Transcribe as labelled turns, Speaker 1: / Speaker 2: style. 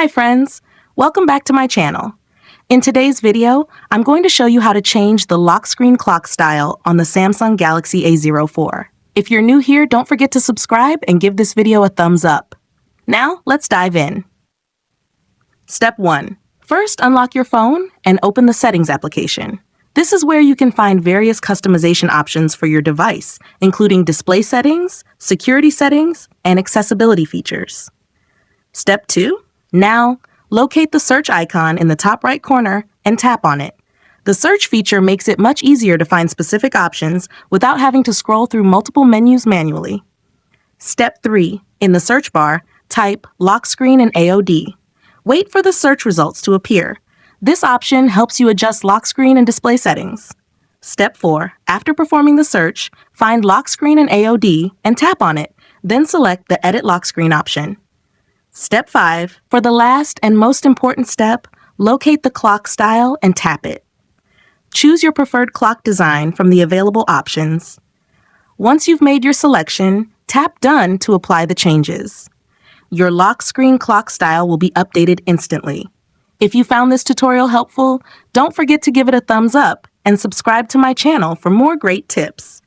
Speaker 1: Hi friends, welcome back to my channel. In today's video, I'm going to show you how to change the lock screen clock style on the Samsung Galaxy A04. If you're new here, don't forget to subscribe and give this video a thumbs up. Now, let's dive in. Step 1. First, unlock your phone and open the Settings application. This is where you can find various customization options for your device, including display settings, security settings, and accessibility features. Step 2. Now, locate the search icon in the top right corner and tap on it. The search feature makes it much easier to find specific options without having to scroll through multiple menus manually. Step 3. In the search bar, type lock screen and AOD. Wait for the search results to appear. This option helps you adjust lock screen and display settings. Step 4. After performing the search, find lock screen and AOD and tap on it, then select the Edit Lock Screen option. Step 5. For the last and most important step, locate the clock style and tap it. Choose your preferred clock design from the available options. Once you've made your selection, tap Done to apply the changes. Your lock screen clock style will be updated instantly. If you found this tutorial helpful, don't forget to give it a thumbs up and subscribe to my channel for more great tips.